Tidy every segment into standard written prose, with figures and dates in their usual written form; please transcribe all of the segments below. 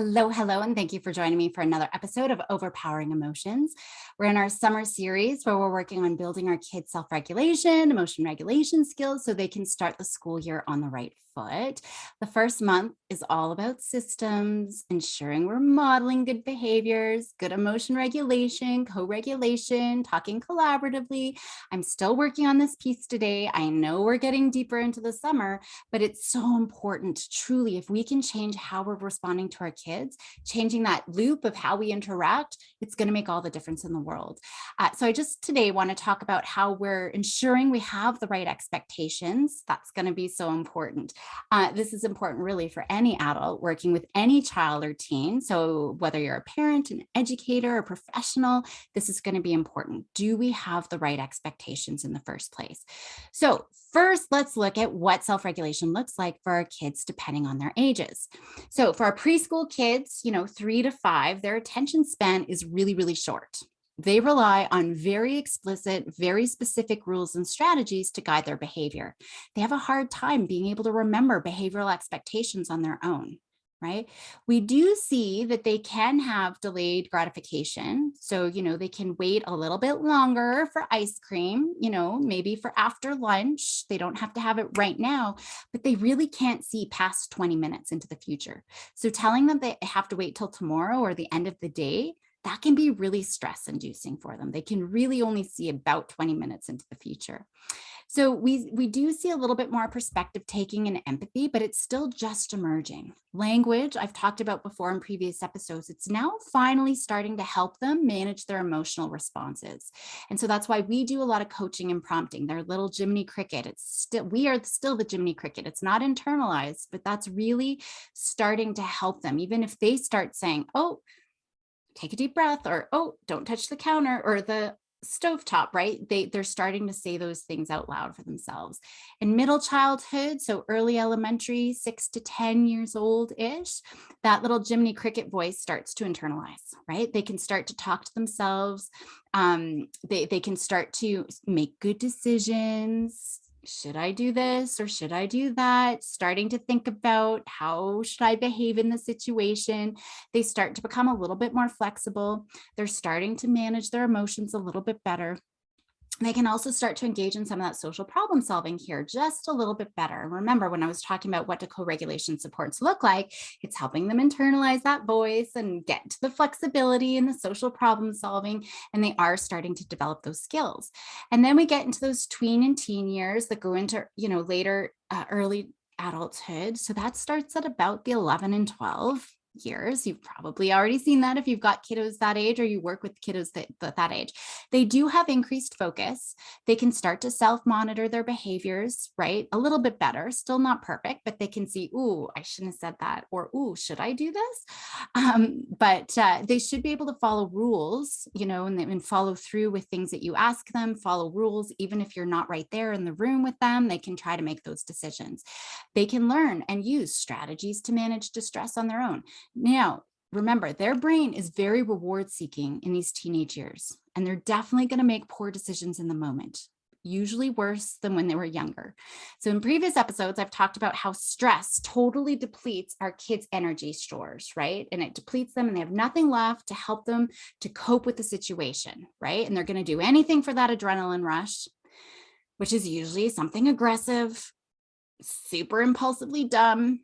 Hello, and thank you for joining me for another episode of Overpowering Emotions. We're in our summer series where we're working on building our kids' self-regulation, emotion regulation skills so they can start the school year on the right foot. The first month is all about systems, ensuring we're modeling good behaviors, good emotion regulation, co-regulation, talking collaboratively. I'm still working on this piece today. I know we're getting deeper into the summer, but it's so important, truly, if we can change how we're responding to our kids, changing that loop of how we interact, it's going to make all the difference in the world. So I just today want to talk about how we're ensuring we have the right expectations. That's going to be so important. This is important really for any adult working with any child or teen. So whether you're a parent, an educator, a professional, this is going to be important. Do we have the right expectations in the first place? So first, let's look at what self-regulation looks like for our kids depending on their ages. So for our preschool kids, 3 to 5, their attention span is really, really short. They rely on very explicit, very specific rules and strategies to guide their behavior. They have a hard time being able to remember behavioral expectations on their own, right? We do see that they can have delayed gratification. So, they can wait a little bit longer for ice cream, maybe for after lunch. They don't have to have it right now, but they really can't see past 20 minutes into the future. So telling them they have to wait till tomorrow or the end of the day, that can be really stress inducing for them. They can really only see about 20 minutes into the future. So we do see a little bit more perspective taking and empathy, but it's still just emerging. Language, I've talked about before in previous episodes, it's now finally starting to help them manage their emotional responses. And so that's why we do a lot of coaching and prompting. Their little Jiminy Cricket, we are still the Jiminy Cricket. It's not internalized, but that's really starting to help them. Even if they start saying, oh, take a deep breath, or, oh, don't touch the counter or the stovetop, right? They're starting to say those things out loud for themselves. In middle childhood, so early elementary, 6 to 10 years old-ish, that little Jiminy Cricket voice starts to internalize, right? They can start to talk to themselves. They can start to make good decisions. Should I do this or should I do that? Starting to think about how should I behave in the situation. They start to become a little bit more flexible. They're starting to manage their emotions a little bit better. They can also start to engage in some of that social problem solving here just a little bit better. Remember, when I was talking about what do co-regulation supports look like, it's helping them internalize that voice and get to the flexibility and the social problem solving, and they are starting to develop those skills. And then we get into those tween and teen years that go into, later early adulthood. So that starts at about the 11 and 12 years. You've probably already seen that if you've got kiddos that age or you work with kiddos that age. They do have increased focus. They can start to self-monitor their behaviors, right? A little bit better, still not perfect, but they can see, ooh, I shouldn't have said that, or ooh, should I do this? But they should be able to follow rules, and follow through with things that you ask them, follow rules, even if you're not right there in the room with them, they can try to make those decisions. They can learn and use strategies to manage distress on their own. Now, remember, their brain is very reward seeking in these teenage years, and they're definitely going to make poor decisions in the moment, usually worse than when they were younger. So in previous episodes, I've talked about how stress totally depletes our kids' energy stores, right? And it depletes them and they have nothing left to help them to cope with the situation, right? And they're going to do anything for that adrenaline rush, which is usually something aggressive, super impulsively dumb,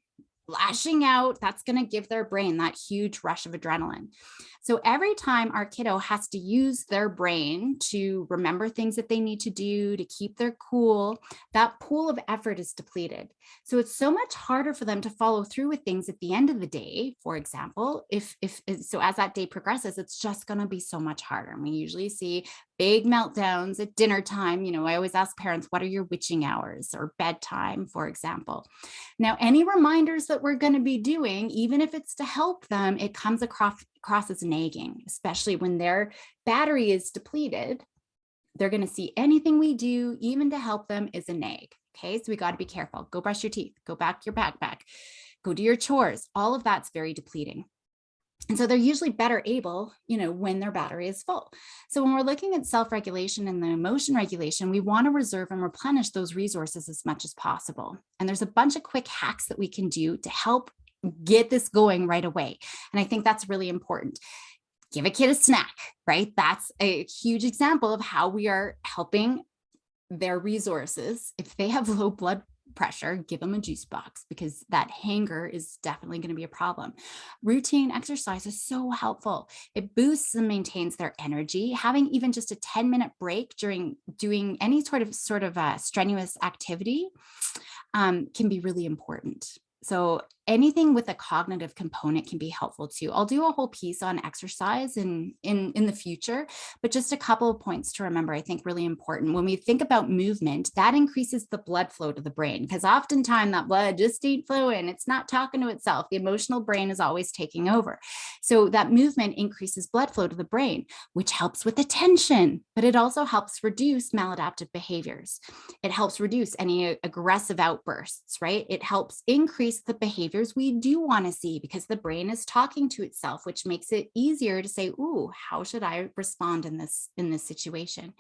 lashing out. That's going to give their brain that huge rush of adrenaline. So every time our kiddo has to use their brain to remember things that they need to do to keep their cool, that pool of effort is depleted. So it's so much harder for them to follow through with things at the end of the day. For example, if so as that day progresses, it's just going to be so much harder. And we usually see big meltdowns at dinner time. I always ask parents, what are your witching hours or bedtime, for example? Now, any reminders that we're going to be doing, even if it's to help them, it comes across as nagging, especially when their battery is depleted. They're going to see anything we do, even to help them, is a nag. Okay, so we got to be careful. Go brush your teeth, go back to your backpack, go do your chores. All of that's very depleting. And so they're usually better able, when their battery is full. So when we're looking at self-regulation and the emotion regulation, we want to reserve and replenish those resources as much as possible. And there's a bunch of quick hacks that we can do to help get this going right away. And I think that's really important. Give a kid a snack, right? That's a huge example of how we are helping their resources. If they have low blood pressure, give them a juice box, because that hanger is definitely going to be a problem. Routine exercise is so helpful. It boosts and maintains their energy. Having even just a 10-minute break during doing any sort of strenuous activity can be really important. So anything with a cognitive component can be helpful too. I'll do a whole piece on exercise in the future, but just a couple of points to remember, I think really important. When we think about movement, that increases the blood flow to the brain, because oftentimes that blood just ain't flowing. It's not talking to itself. The emotional brain is always taking over. So that movement increases blood flow to the brain, which helps with attention, but it also helps reduce maladaptive behaviors. It helps reduce any aggressive outbursts, right? It helps increase the behaviors we do want to see, because the brain is talking to itself, which makes it easier to say, ooh, how should I respond in this situation?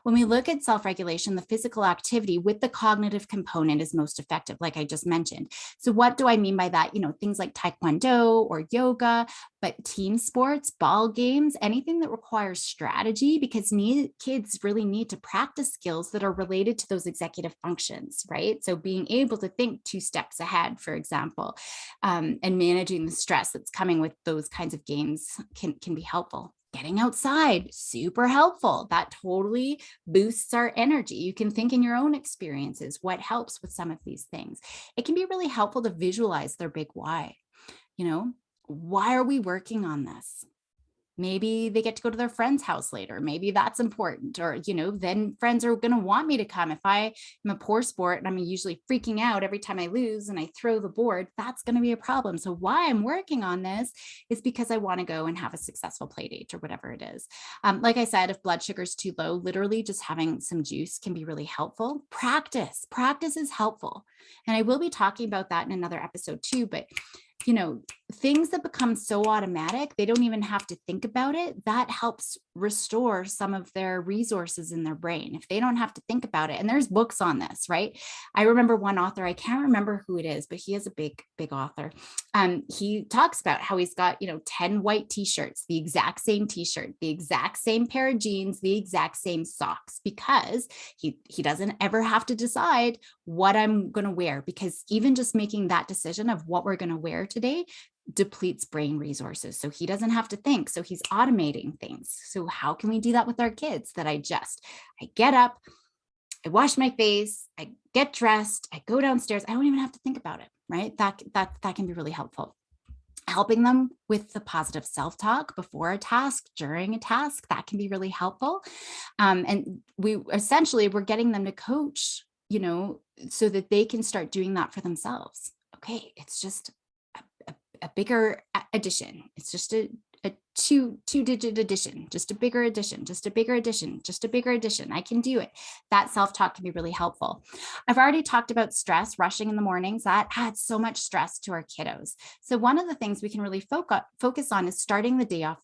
When we look at self-regulation, the physical activity with the cognitive component is most effective, like I just mentioned. So what do I mean by that? Things like Taekwondo or yoga, but team sports, ball games, anything that requires strategy, because kids really need to practice skills that are related to those executive functions, right? So being able to think 2 steps ahead, for example, and managing the stress that's coming with those kinds of games can be helpful. Getting outside, super helpful. That totally boosts our energy. You can think in your own experiences, what helps with some of these things. It can be really helpful to visualize their big why. Why are we working on this? Maybe they get to go to their friend's house later. Maybe that's important. Or, then friends are going to want me to come. If I am a poor sport and I'm usually freaking out every time I lose and I throw the board, that's going to be a problem. So why I'm working on this is because I want to go and have a successful play date or whatever it is. Like I said, if blood sugar is too low, literally just having some juice can be really helpful. Practice is helpful. And I will be talking about that in another episode too, but things that become so automatic, they don't even have to think about it. That helps restore some of their resources in their brain if they don't have to think about it. And there's books on this, right? I remember one author, I can't remember who it is, but he is a big author. He talks about how he's got, 10 white t-shirts, the exact same t-shirt, the exact same pair of jeans, the exact same socks, because he doesn't ever have to decide what I'm going to wear, because even just making that decision of what we're going to wear today depletes brain resources. So he doesn't have to think. So he's automating things. So how can we do that with our kids? That I get up, I wash my face, I get dressed, I go downstairs. I don't even have to think about it, right? That can be really helpful. Helping them with the positive self-talk before a task, during a task, that can be really helpful. And we're getting them to coach, so that they can start doing that for themselves. Okay, it's just a bigger addition. It's just a two-digit addition, just a bigger addition, just a bigger addition, just a bigger addition. I can do it. That self-talk can be really helpful. I've already talked about stress, rushing in the mornings. That adds so much stress to our kiddos. So one of the things we can really focus on is starting the day off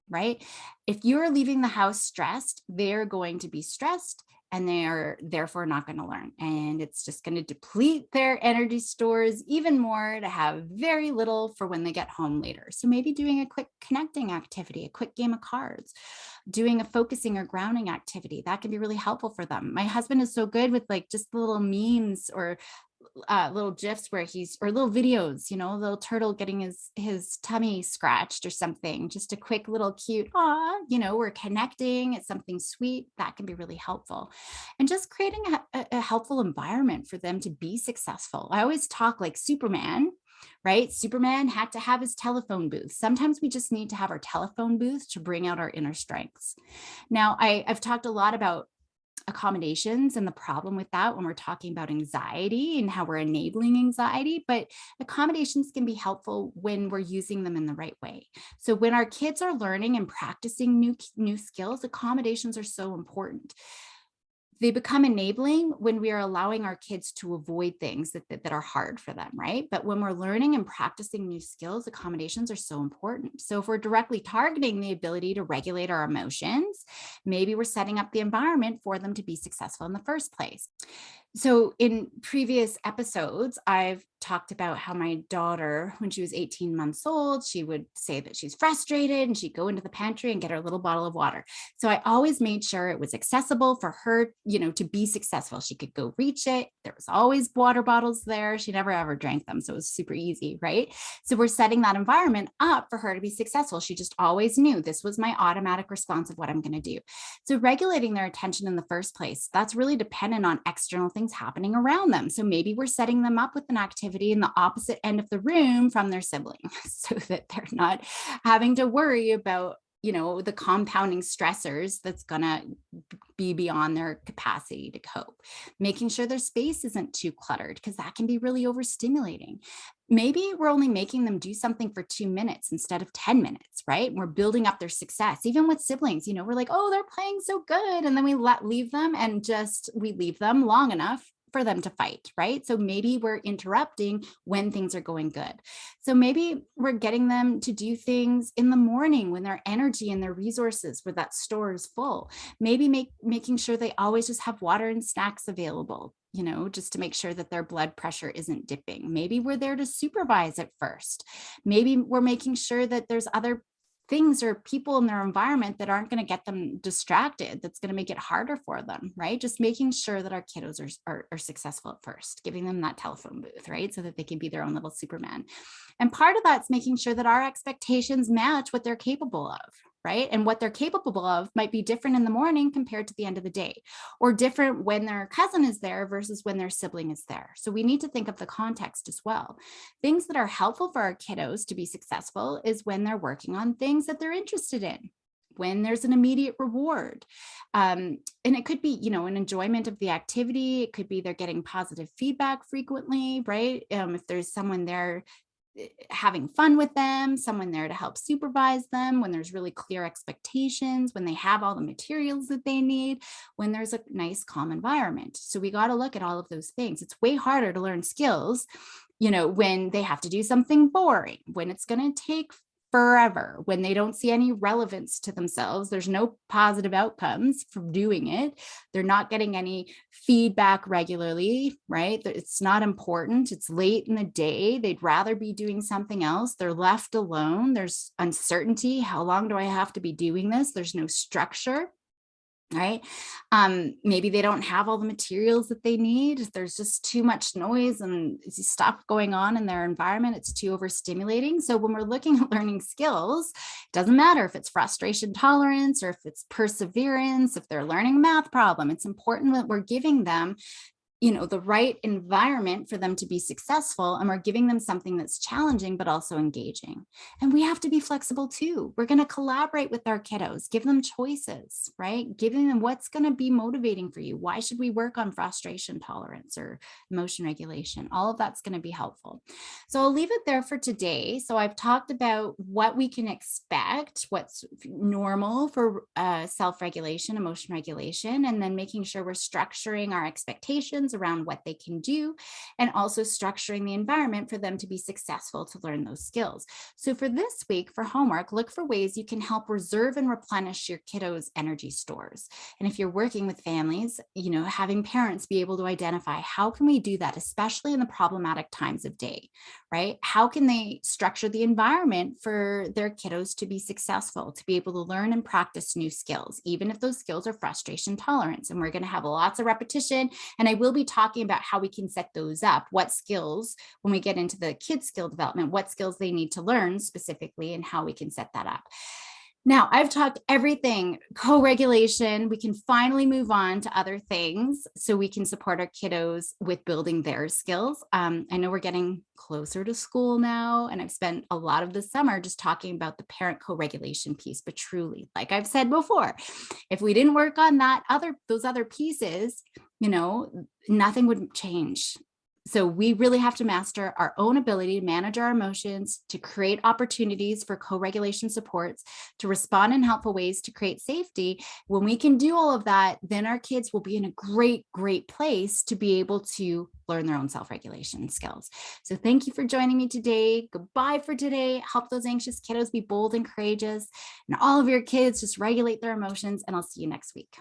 right? If you're leaving the house stressed, they're going to be stressed, and they're therefore not going to learn. And it's just going to deplete their energy stores even more to have very little for when they get home later. So maybe doing a quick connecting activity, a quick game of cards, doing a focusing or grounding activity, that can be really helpful for them. My husband is so good with just the little memes or little gifs or little videos, little turtle getting his tummy scratched or something, just a quick little cute, we're connecting, it's something sweet. That can be really helpful. And just creating a helpful environment for them to be successful. I always talk like Superman, right? Superman had to have his telephone booth. Sometimes we just need to have our telephone booth to bring out our inner strengths. Now, I've talked a lot about accommodations and the problem with that when we're talking about anxiety and how we're enabling anxiety, but accommodations can be helpful when we're using them in the right way. So when our kids are learning and practicing new skills, accommodations are so important. They become enabling when we are allowing our kids to avoid things that are hard for them, right? But when we're learning and practicing new skills, accommodations are so important. So if we're directly targeting the ability to regulate our emotions, maybe we're setting up the environment for them to be successful in the first place. So in previous episodes, I've talked about how my daughter, when she was 18 months old, she would say that she's frustrated and she'd go into the pantry and get her little bottle of water. So I always made sure it was accessible for her, to be successful. She could go reach it. There was always water bottles there. She never ever drank them. So it was super easy, right? So we're setting that environment up for her to be successful. She just always knew this was my automatic response of what I'm going to do. So regulating their attention in the first place, that's really dependent on external things happening around them. So maybe we're setting them up with an activity in the opposite end of the room from their sibling so that they're not having to worry about the compounding stressors that's going to be beyond their capacity to cope. Making sure their space isn't too cluttered, because that can be really overstimulating. Maybe we're only making them do something for 2 minutes instead of 10 minutes, right? We're building up their success. Even with siblings, we're like, oh, they're playing so good. And then we leave them we leave them long enough for them to fight, right? So maybe we're interrupting when things are going good. So maybe we're getting them to do things in the morning when their energy and their resources, where that store is full. Maybe making sure they always just have water and snacks available, just to make sure that their blood pressure isn't dipping. Maybe we're there to supervise at first. Maybe we're making sure that there's other things or people in their environment that aren't going to get them distracted, that's going to make it harder for them, right? Just making sure that our kiddos are successful at first, giving them that telephone booth, right? So that they can be their own little Superman. And part of that's making sure that our expectations match what they're capable of, right? And what they're capable of might be different in the morning compared to the end of the day, or different when their cousin is there versus when their sibling is there. So we need to think of the context as well. Things that are helpful for our kiddos to be successful is when they're working on things that they're interested in, when there's an immediate reward. And it could be, an enjoyment of the activity. It could be they're getting positive feedback frequently, right? If there's someone there having fun with them, someone there to help supervise them, when there's really clear expectations, when they have all the materials that they need, when there's a nice, calm environment. So we got to look at all of those things. It's way harder to learn skills, when they have to do something boring, when it's going to take forever, when they don't see any relevance to themselves. There's no positive outcomes from doing it. They're not getting any feedback regularly, right? It's not important. It's late in the day. They'd rather be doing something else. They're left alone. There's uncertainty. How long do I have to be doing this? There's no structure. Right? Maybe they don't have all the materials that they need. There's just too much noise and stuff going on in their environment. It's too overstimulating. So when we're looking at learning skills, it doesn't matter if it's frustration tolerance or if it's perseverance, if they're learning a math problem. It's important that we're giving them the right environment for them to be successful. And we're giving them something that's challenging, but also engaging. And we have to be flexible too. We're going to collaborate with our kiddos, give them choices, right? Giving them what's going to be motivating for you. Why should we work on frustration tolerance or emotion regulation? All of that's going to be helpful. So I'll leave it there for today. So I've talked about what we can expect, what's normal for self-regulation, emotion regulation, and then making sure we're structuring our expectations around what they can do, and also structuring the environment for them to be successful to learn those skills. So for this week, for homework, look for ways you can help reserve and replenish your kiddos' energy stores. And if you're working with families, having parents be able to identify how can we do that, especially in the problematic times of day, right? How can they structure the environment for their kiddos to be successful, to be able to learn and practice new skills, even if those skills are frustration tolerance. And we're going to have lots of repetition. And I will be talking about how we can set those up, what skills, when we get into the kids skill development, what skills they need to learn specifically and how we can set that up. Now, I've talked everything co-regulation. We can finally move on to other things so we can support our kiddos with building their skills. I know we're getting closer to school now, and I've spent a lot of the summer just talking about the parent co-regulation piece. But truly, like I've said before, if we didn't work on those other pieces, nothing would change. So we really have to master our own ability to manage our emotions, to create opportunities for co-regulation supports, to respond in helpful ways to create safety. When we can do all of that, then our kids will be in a great, great place to be able to learn their own self-regulation skills. So thank you for joining me today. Goodbye for today. Help those anxious kiddos be bold and courageous, and all of your kids just regulate their emotions. And I'll see you next week.